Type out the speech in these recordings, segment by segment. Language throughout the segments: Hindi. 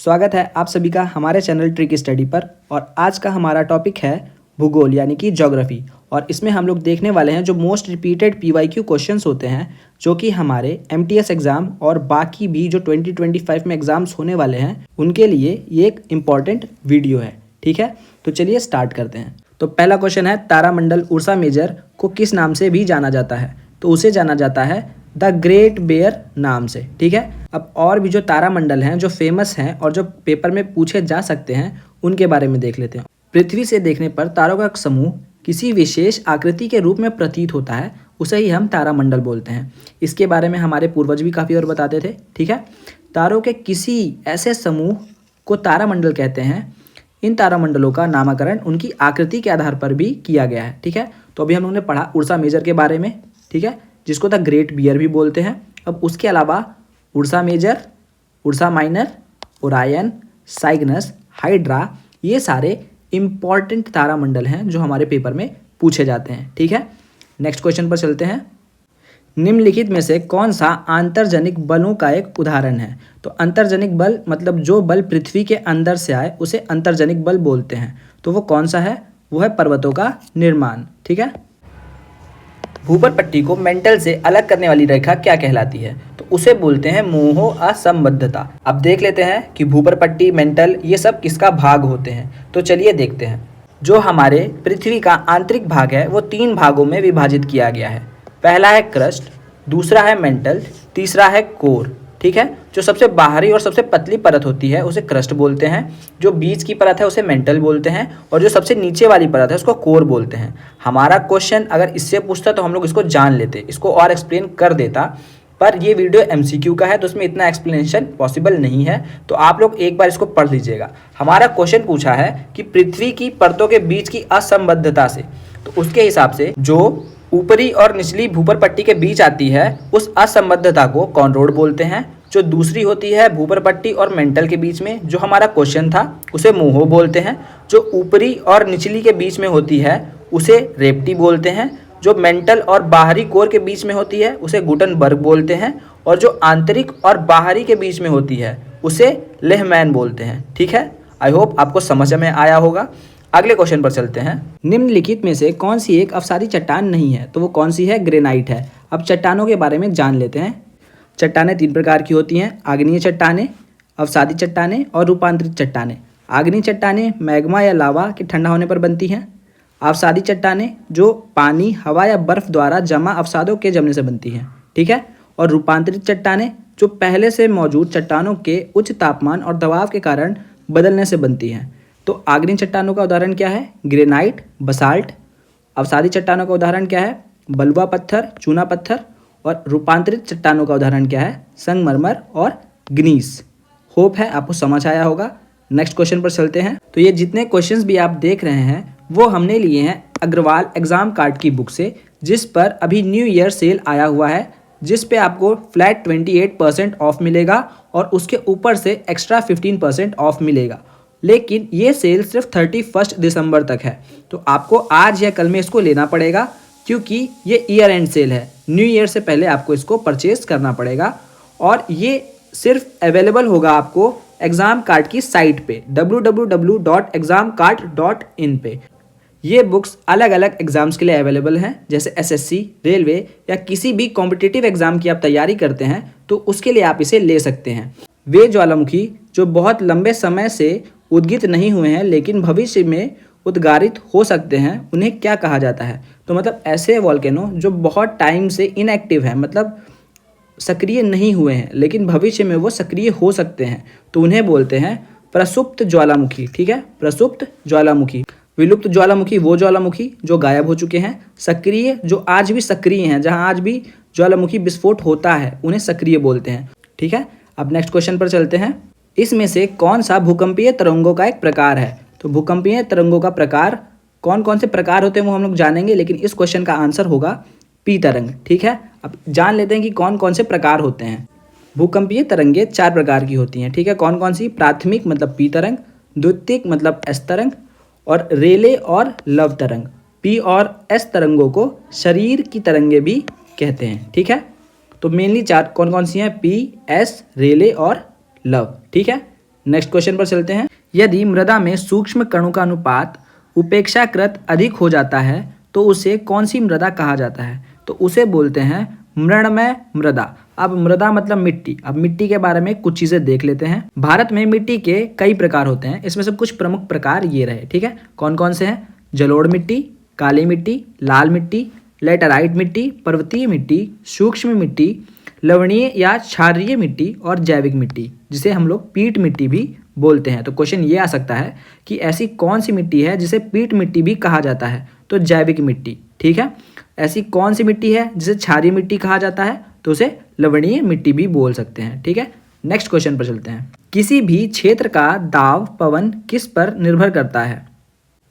स्वागत है आप सभी का हमारे चैनल ट्रिक स्टडी पर। और आज का हमारा टॉपिक है भूगोल यानी कि ज्योग्राफी। और इसमें हम लोग देखने वाले हैं जो मोस्ट रिपीटेड पीवाईक्यू क्वेश्चंस होते हैं जो कि हमारे एमटीएस एग्ज़ाम और बाकी भी जो 2025 में एग्ज़ाम्स होने वाले हैं उनके लिए ये एक इम्पॉर्टेंट वीडियो है। ठीक है, तो चलिए स्टार्ट करते हैं। तो पहला क्वेश्चन है, तारामंडल उर्सा मेजर को किस नाम से भी जाना जाता है? तो उसे जाना जाता है द ग्रेट बेयर नाम से। ठीक है, अब और भी जो तारामंडल हैं जो फेमस हैं और जो पेपर में पूछे जा सकते हैं उनके बारे में देख लेते हैं। पृथ्वी से देखने पर तारों का समूह किसी विशेष आकृति के रूप में प्रतीत होता है, उसे ही हम तारामंडल बोलते हैं। इसके बारे में हमारे पूर्वज भी काफ़ी और बताते थे। ठीक है, तारों के किसी ऐसे समूह को तारामंडल कहते हैं। इन तारामंडलों का नामकरण उनकी आकृति के आधार पर भी किया गया है। ठीक है, तो अभी हम लोगों ने पढ़ा उर्सा मेजर के बारे में, ठीक है, जिसको द ग्रेट बियर भी बोलते हैं। अब उसके अलावा Ursa Major, Ursa Minor, Orion, Cygnus, Hydra, ये सारे इंपॉर्टेंट तारामंडल हैं जो हमारे पेपर में पूछे जाते हैं। ठीक है, नेक्स्ट क्वेश्चन पर चलते हैं। निम्नलिखित में से कौन सा आंतर्जनिक बलों का एक उदाहरण है? तो अंतर्जनिक बल मतलब जो बल पृथ्वी के अंदर से आए उसे अंतर्जनिक बल बोलते हैं। तो वो कौन सा है? वो है पर्वतों का निर्माण। ठीक है, भूपर पट्टी को मेंटल से अलग करने वाली रेखा क्या कहलाती है? तो उसे बोलते हैं मोह असंबद्धता। अब देख लेते हैं कि भूपर पट्टी, मेंटल, ये सब किसका भाग होते हैं। तो चलिए देखते हैं। जो हमारे पृथ्वी का आंतरिक भाग है वो 3 भागों में विभाजित किया गया है। पहला है क्रस्ट, दूसरा है मेंटल, तीसरा है कोर। ठीक है, जो सबसे बाहरी और सबसे पतली परत होती है उसे क्रस्ट बोलते हैं, जो बीच की परत है उसे मेंटल बोलते हैं, और जो सबसे नीचे वाली परत है उसको कोर बोलते हैं। हमारा क्वेश्चन अगर इससे पूछता तो हम लोग इसको जान लेते, इसको और एक्सप्लेन कर देता, पर ये वीडियो एमसीक्यू का है तो उसमें इतना एक्सप्लेनेशन पॉसिबल नहीं है। तो आप लोग एक बार इसको पढ़ लीजिएगा। हमारा क्वेश्चन पूछा है कि पृथ्वी की परतों के बीच की असंबद्धता से, तो उसके हिसाब से जो ऊपरी और निचली भूपर पट्टी के बीच आती है उस असंबद्धता को कॉनरोड बोलते हैं। जो दूसरी होती है भूपर पट्टी और मेंटल के बीच में, जो हमारा क्वेश्चन था, उसे मोहो बोलते हैं। जो ऊपरी और निचली के बीच में होती है उसे रेप्टी बोलते हैं। जो मेंटल और बाहरी कोर के बीच में होती है उसे गुटनबर्ग बोलते हैं। और जो आंतरिक और बाहरी के बीच में होती है उसे लेहमैन बोलते हैं। ठीक है, आई होप आपको समझ में आया होगा। अगले क्वेश्चन पर चलते हैं। निम्नलिखित में से कौन सी एक अवसादी चट्टान नहीं है? तो वो कौन सी है? ग्रेनाइट है। अब चट्टानों के बारे में जान लेते हैं। चट्टानें 3 प्रकार की होती हैं, आग्नेय चट्टानें, अवसादी चट्टानें और रूपांतरित चट्टानें। आग्नेय चट्टानें मैग्मा या लावा के ठंडा होने पर बनती हैं। अवसादी चट्टानें जो पानी, हवा या बर्फ द्वारा जमा अवसादों के जमने से बनती हैं। ठीक है, और रूपांतरित चट्टानें जो पहले से मौजूद चट्टानों के उच्च तापमान और दबाव के कारण बदलने से बनती हैं। तो आग्नेय चट्टानों का उदाहरण क्या है? Granite, basalt. अवसादी चट्टानों का उदाहरण क्या है? बलुआ पत्थर, चूना पत्थर। और रूपांतरित चट्टानों का उदाहरण क्या है? संगमरमर और ग्नीस। होप है आपको समझ आया होगा। नेक्स्ट क्वेश्चन पर चलते हैं। तो ये जितने क्वेश्चंस भी आप देख रहे हैं वो हमने लिए हैं अग्रवाल एग्जाम कार्ड की बुक से, जिस पर अभी न्यू ईयर सेल आया हुआ है, जिस पे आपको फ्लैट 28% ऑफ मिलेगा और उसके ऊपर से एक्स्ट्रा 15% ऑफ मिलेगा। लेकिन ये सेल सिर्फ 31 दिसंबर तक है, तो आपको आज या कल में इसको लेना पड़ेगा क्योंकि ये ईयर एंड सेल है। न्यू ईयर से पहले आपको इसको परचेज करना पड़ेगा। और ये सिर्फ अवेलेबल होगा आपको एग्ज़ाम कार्ड की साइट पे www.examcard.in पे। ये बुक्स अलग अलग एग्ज़ाम्स के लिए अवेलेबल हैं, जैसे एसएससी, रेलवे या किसी भी कॉम्पिटिटिव एग्ज़ाम की आप तैयारी करते हैं तो उसके लिए आप इसे ले सकते हैं। वे ज्वालामुखी जो बहुत लंबे समय से उद्गित नहीं हुए हैं लेकिन भविष्य में उद्गारित हो सकते हैं, उन्हें क्या कहा जाता है? तो मतलब ऐसे वॉल्केनो जो बहुत टाइम से इनएक्टिव है, मतलब सक्रिय नहीं हुए हैं लेकिन भविष्य में वो सक्रिय हो सकते हैं, तो उन्हें बोलते हैं प्रसुप्त ज्वालामुखी। ठीक है, प्रसुप्त ज्वालामुखी। विलुप्त ज्वालामुखी वो ज्वालामुखी जो गायब हो चुके हैं। सक्रिय जो आज भी सक्रिय हैं, जहां आज भी ज्वालामुखी विस्फोट होता है, उन्हें सक्रिय बोलते हैं। ठीक है, अब नेक्स्ट क्वेश्चन पर चलते हैं। इसमें से कौन सा भूकंपीय तरंगों का एक प्रकार है? तो भूकंपीय तरंगों का प्रकार कौन कौन से प्रकार होते हैं वो हम लोग जानेंगे, लेकिन इस क्वेश्चन का आंसर होगा पी तरंग। ठीक है, अब जान लेते हैं कि कौन कौन से प्रकार होते हैं। भूकंपीय तरंगें 4 प्रकार की होती हैं। ठीक है, कौन कौन सी? प्राथमिक मतलब पी तरंग, द्वितीयक मतलब एस तरंग, और रेले और लव तरंग। पी और एस तरंगों को शरीर की तरंगें भी कहते हैं। ठीक है, तो मेनली 4 कौन कौन सी हैं? पी, एस, रेले और लव। ठीक है, नेक्स्ट क्वेश्चन पर चलते हैं। यदि मृदा में सूक्ष्म कणों का अनुपात उपेक्षाकृत अधिक हो जाता है तो उसे कौन सी मृदा कहा जाता है? तो उसे बोलते हैं मृणमय मृदा। अब मृदा मतलब मिट्टी। अब मिट्टी के बारे में कुछ चीजें देख लेते हैं। भारत में मिट्टी के कई प्रकार होते हैं, इसमें से कुछ प्रमुख प्रकार ये रहे, ठीक है। कौन कौन से हैं? जलोढ़ मिट्टी, काली मिट्टी, लाल मिट्टी, लेटराइट मिट्टी, पर्वतीय मिट्टी, सूक्ष्म मिट्टी, लवणीय या क्षारीय मिट्टी और जैविक मिट्टी, जिसे हम लोग पीट मिट्टी भी बोलते हैं। तो क्वेश्चन ये आ सकता है कि ऐसी कौन सी मिट्टी है जिसे पीट मिट्टी भी कहा जाता है? तो जैविक मिट्टी, ठीक है। ऐसी कौन सी मिट्टी है जिसे क्षारीय मिट्टी कहा जाता है? तो उसे लवणीय मिट्टी भी बोल सकते हैं, ठीक है। नेक्स्ट क्वेश्चन पर चलते हैं। किसी भी क्षेत्र का दाब पवन किस पर निर्भर करता है?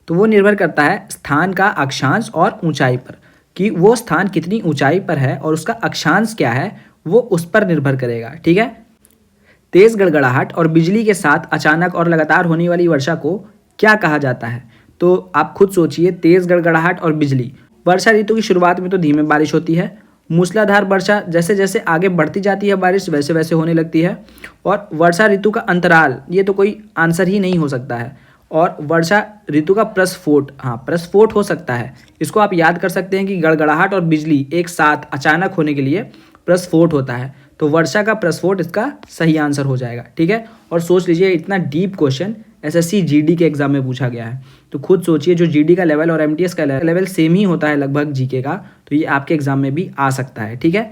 तो वो निर्भर करता है स्थान का अक्षांश और ऊंचाई पर, कि वो स्थान कितनी ऊंचाई पर है और उसका अक्षांश क्या है, वो उस पर निर्भर करेगा, ठीक है। तेज गड़गड़ाहट और बिजली के साथ अचानक और लगातार होने वाली वर्षा को क्या कहा जाता है? तो आप खुद सोचिए, तेज गड़गड़ाहट और बिजली। वर्षा ऋतु की शुरुआत में तो धीमे बारिश होती है, मूसलाधार वर्षा जैसे जैसे आगे बढ़ती जाती है बारिश वैसे वैसे होने लगती है। और वर्षा ऋतु का अंतराल, ये तो कोई आंसर ही नहीं हो सकता है। और वर्षा ऋतु का प्रस्फोट, हाँ प्रस्फोट हो सकता है। इसको आप याद कर सकते हैं कि गड़गड़ाहट और बिजली एक साथ अचानक होने के लिए प्रस्फोट होता है। तो वर्षा का प्रस्फोट इसका सही आंसर हो जाएगा, ठीक है। और सोच लीजिए, इतना डीप क्वेश्चन एसएससी जीडी के एग्जाम में पूछा गया है। तो खुद सोचिए, जो जीडी का लेवल और एमटीएस का लेवल सेम ही होता है लगभग जीके का, तो ये आपके एग्जाम में भी आ सकता है, ठीक है।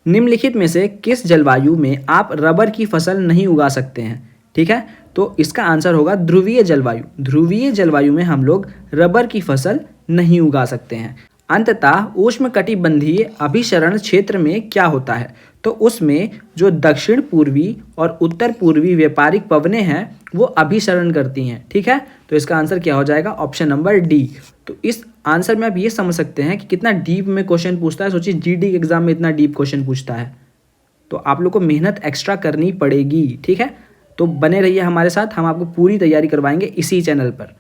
निम्नलिखित में से किस जलवायु में आप रबर की फसल नहीं उगा सकते हैं? ठीक है, तो इसका आंसर होगा ध्रुवीय जलवायु। ध्रुवीय जलवायु में हम लोग रबर की फसल नहीं उगा सकते हैं। अंततः उष्णकटिबंधीय अभिसरण क्षेत्र में क्या होता है? तो उसमें जो दक्षिण पूर्वी और उत्तर पूर्वी व्यापारिक पवनें हैं वो अभिसरण करती हैं, ठीक है। तो इसका आंसर क्या हो जाएगा? Option number D. तो इस आंसर में आप ये समझ सकते हैं कि कितना डीप में क्वेश्चन पूछता है। सोचिए, जीडी के एग्जाम में इतना डीप क्वेश्चन पूछता है, तो आप लोग को मेहनत एक्स्ट्रा करनी पड़ेगी, ठीक है। तो बने रहिए हमारे साथ, हम आपको पूरी तैयारी करवाएंगे इसी चैनल पर।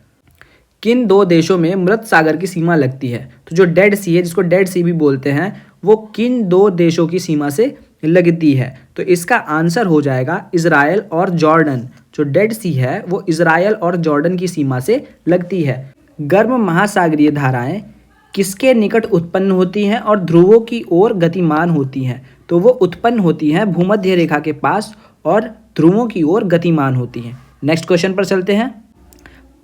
किन दो देशों में मृत सागर की सीमा लगती है? तो जो डेड सी है, जिसको डेड सी भी बोलते हैं, वो किन दो देशों की सीमा से लगती है? तो इसका आंसर हो जाएगा इजराइल और जॉर्डन। जो डेड सी है वो इजराइल और जॉर्डन की सीमा से लगती है। गर्म महासागरीय धाराएं किसके निकट उत्पन्न होती हैं और ध्रुवों की ओर गतिमान होती हैं? तो वो उत्पन्न होती हैं भूमध्य रेखा के पास और ध्रुवों की ओर गतिमान होती हैं। नेक्स्ट क्वेश्चन पर चलते हैं।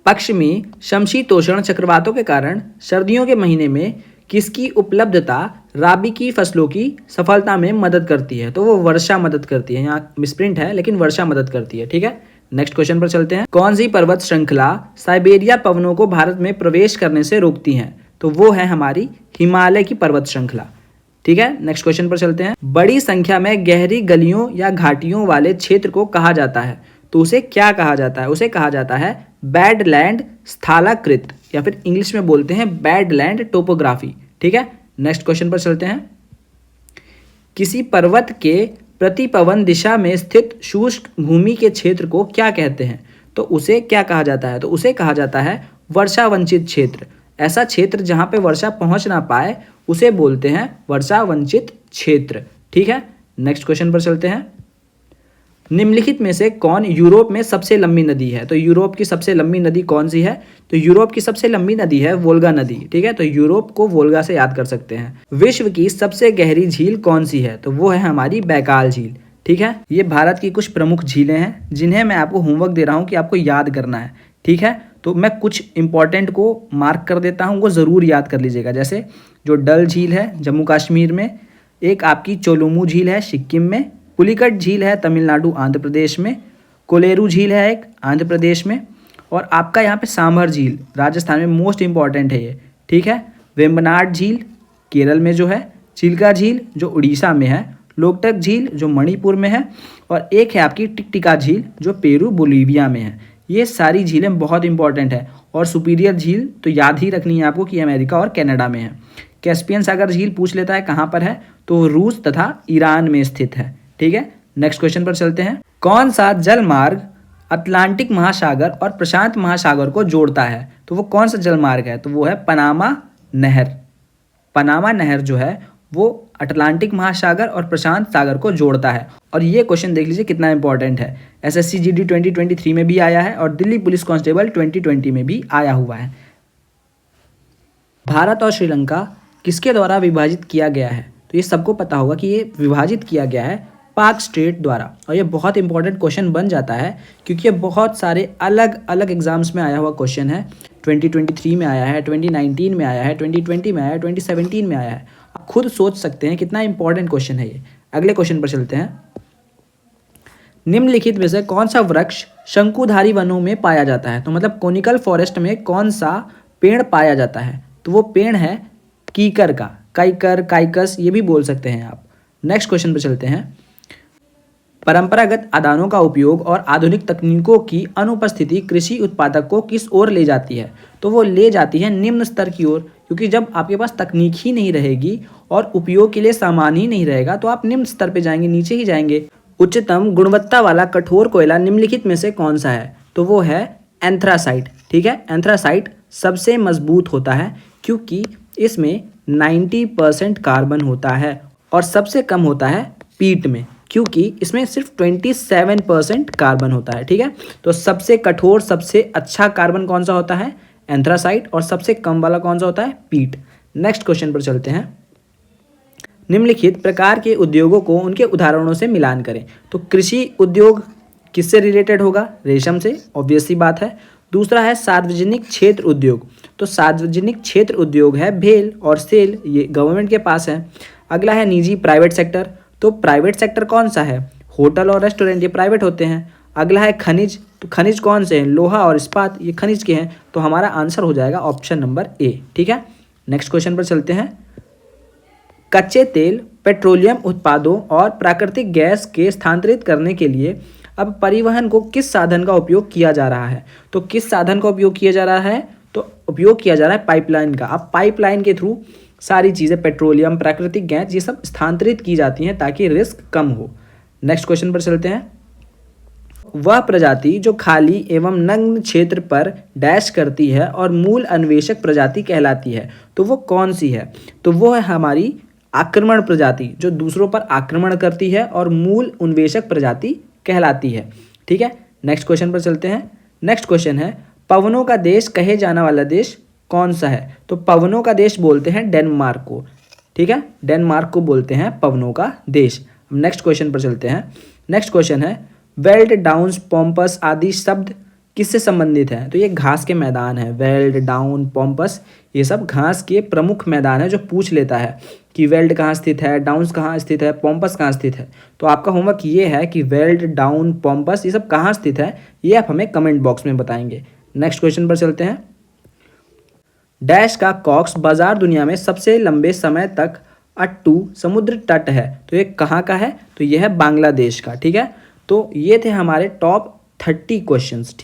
पश्चिमी समशीतोष्ण चक्रवातों के कारण सर्दियों के महीने में किसकी उपलब्धता राबी की फसलों की सफलता में मदद करती है? तो वो वर्षा मदद करती है। यहाँ मिसप्रिंट है, लेकिन वर्षा मदद करती है, ठीक है। नेक्स्ट क्वेश्चन पर चलते हैं। कौन सी पर्वत श्रृंखला साइबेरिया पवनों को भारत में प्रवेश करने से रोकती है? तो वो है हमारी हिमालय की पर्वत श्रृंखला, ठीक है। नेक्स्ट क्वेश्चन पर चलते हैं। बड़ी संख्या में गहरी गलियों या घाटियों वाले क्षेत्र को कहा जाता है, तो उसे क्या कहा जाता है? उसे कहा जाता है बैडलैंड स्थलाकृत, या फिर इंग्लिश में बोलते हैं बैडलैंड टोपोग्राफी, ठीक है। नेक्स्ट क्वेश्चन पर चलते हैं। किसी पर्वत के प्रतिपवन दिशा में स्थित शुष्क भूमि के क्षेत्र को क्या कहते हैं? तो उसे क्या कहा जाता है? तो उसे कहा जाता है वर्षा वंचित क्षेत्र। ऐसा क्षेत्र जहां पे वर्षा पहुंच ना पाए उसे बोलते हैं वर्षा वंचित क्षेत्र, ठीक है। नेक्स्ट क्वेश्चन पर चलते हैं। निम्नलिखित में से कौन यूरोप में सबसे लंबी नदी है? तो यूरोप की सबसे लंबी नदी कौन सी है? तो यूरोप की सबसे लंबी नदी है वोल्गा नदी, ठीक है। तो यूरोप को वोल्गा से याद कर सकते हैं। विश्व की सबसे गहरी झील कौन सी है? तो वो है हमारी बैकाल झील, ठीक है। ये भारत की कुछ प्रमुख झीलें हैं जिन्हें मैं आपको होमवर्क दे रहा हूँ कि आपको याद करना है, ठीक है। तो मैं कुछ इंपॉर्टेंट को मार्क कर देता हूँ, वो ज़रूर याद कर लीजिएगा। जैसे जो डल झील है जम्मू कश्मीर में, एक आपकी चोलुमू झील है सिक्किम में, पुलिकट झील है तमिलनाडु आंध्र प्रदेश में, कोलेरू झील है एक आंध्र प्रदेश में, और आपका यहाँ पे सांभर झील राजस्थान में मोस्ट इंपॉर्टेंट है ये, ठीक है। वेम्बनाड झील केरल में जो है, चिल्का झील जो उड़ीसा में है, लोकटक झील जो मणिपुर में है, और एक है आपकी टिकटिका झील जो पेरू बोलीविया में है। ये सारी झीलें बहुत इंपॉर्टेंट है। और सुपीरियर झील तो याद ही रखनी है आपको कि अमेरिका और कनाडा में है। कैस्पियन सागर झील पूछ लेता है कहाँ पर है, तो रूस तथा ईरान में स्थित है, ठीक है। नेक्स्ट क्वेश्चन पर चलते हैं। कौन सा जल मार्ग अटलांटिक महासागर और प्रशांत महासागर को जोड़ता है? तो वो कौन सा जल मार्ग है? तो वो है पनामा नहर। पनामा नहर जो है वो अटलांटिक महासागर और प्रशांत सागर को जोड़ता है। और ये क्वेश्चन देख लीजिए कितना इंपॉर्टेंट है, एसएससी जीडी 2023 में भी आया है और दिल्ली पुलिस कांस्टेबल 2020 में भी आया हुआ है। भारत और श्रीलंका किसके द्वारा विभाजित किया गया है? तो ये सबको पता होगा कि ये विभाजित किया गया है पाक स्ट्रेट द्वारा। और ये बहुत इंपॉर्टेंट क्वेश्चन बन जाता है क्योंकि ये बहुत सारे अलग अलग एग्जाम्स में आया हुआ क्वेश्चन है। 2023 में आया है, 2019 में आया है, 2020 में आया है, 2017 में आया है। आप खुद सोच सकते हैं कितना इंपॉर्टेंट क्वेश्चन है ये। अगले क्वेश्चन पर चलते हैं। निम्नलिखित में से कौन सा वृक्ष शंकुधारी वनों में पाया जाता है? तो मतलब कोनिकल फॉरेस्ट में कौन सा पेड़ पाया जाता है? तो वो पेड़ है कीकर का, काइकर, काइकस ये भी बोल सकते हैं आप। नेक्स्ट क्वेश्चन पर चलते हैं। परंपरागत आदानों का उपयोग और आधुनिक तकनीकों की अनुपस्थिति कृषि उत्पादक को किस ओर ले जाती है? तो वो ले जाती है निम्न स्तर की ओर, क्योंकि जब आपके पास तकनीक ही नहीं रहेगी और उपयोग के लिए सामान ही नहीं रहेगा तो आप निम्न स्तर पे जाएंगे, नीचे ही जाएंगे। उच्चतम गुणवत्ता वाला कठोर कोयला निम्नलिखित में से कौन सा है? तो वो है एंथ्रासाइट। ठीक है, एंथ्रासाइट सबसे मजबूत होता है क्योंकि इसमें 90% कार्बन होता है और सबसे कम होता है पीट में, क्योंकि इसमें सिर्फ 27% कार्बन होता है। ठीक है, तो सबसे कठोर सबसे अच्छा कार्बन कौन सा होता है? एंथ्रासाइट। और सबसे कम वाला कौन सा होता है? पीट। नेक्स्ट क्वेश्चन पर चलते हैं। निम्नलिखित प्रकार के उद्योगों को उनके उदाहरणों से मिलान करें। तो कृषि उद्योग किससे रिलेटेड होगा? रेशम से, ऑब्वियस सी बात है। दूसरा है सार्वजनिक क्षेत्र उद्योग। तो सार्वजनिक क्षेत्र उद्योग है भेल और सेल, ये गवर्नमेंट के पास है। अगला है निजी प्राइवेट सेक्टर। तो प्राइवेट सेक्टर कौन सा है? होटल और रेस्टोरेंट, ये प्राइवेट होते हैं। अगला है खनिज। तो खनिज कौन से हैं? लोहा और इस्पात, ये खनिज के हैं। तो हमारा आंसर हो जाएगा ऑप्शन नंबर ए। ठीक है, नेक्स्ट क्वेश्चन पर चलते हैं। कच्चे तेल, पेट्रोलियम उत्पादों और प्राकृतिक गैस के स्थानांतरित करने के लिए अब परिवहन को किस साधन का उपयोग किया जा रहा है? तो किस साधन का उपयोग किया जा रहा है? तो उपयोग किया जा रहा है पाइपलाइन का। अब पाइपलाइन के थ्रू सारी चीज़ें, पेट्रोलियम, प्राकृतिक गैस, ये सब स्थानांतरित की जाती हैं ताकि रिस्क कम हो। नेक्स्ट क्वेश्चन पर चलते हैं। वह प्रजाति जो खाली एवं नग्न क्षेत्र पर डैश करती है और मूल अन्वेषक प्रजाति कहलाती है, तो वो कौन सी है? तो वो है हमारी आक्रमण प्रजाति, जो दूसरों पर आक्रमण करती है और मूल अन्वेषक प्रजाति कहलाती है। ठीक है, नेक्स्ट क्वेश्चन पर चलते हैं। नेक्स्ट क्वेश्चन है, पवनों का देश कहे जाने वाला देश कौन सा है? तो पवनों का देश बोलते हैं डेनमार्क को। ठीक है, डेनमार्क को बोलते हैं पवनों का देश। नेक्स्ट क्वेश्चन पर चलते हैं। नेक्स्ट क्वेश्चन है, वेल्ड, डाउन्स, पॉम्पस आदि शब्द किससे संबंधित हैं? तो ये घास के मैदान है। वेल्ड, डाउन, पॉम्पस ये सब घास के प्रमुख मैदान है जो पूछ लेता है कि वेल्ड कहाँ स्थित है, डाउन्स कहाँ स्थित है, पॉम्पस कहाँ स्थित है। तो आपका होमवर्क ये है कि वेल्ड, डाउन, पॉम्पस ये सब कहाँ स्थित है, ये आप हमें कमेंट बॉक्स में बताएंगे। नेक्स्ट क्वेश्चन पर चलते हैं। डैश का कॉक्स बाजार दुनिया में सबसे लंबे समय तक अट्टू समुद्र तट है। तो ये कहाँ का है? तो ये है बांग्लादेश का। ठीक है, तो ये थे हमारे टॉप 30 क्वेश्चंस। ठीक।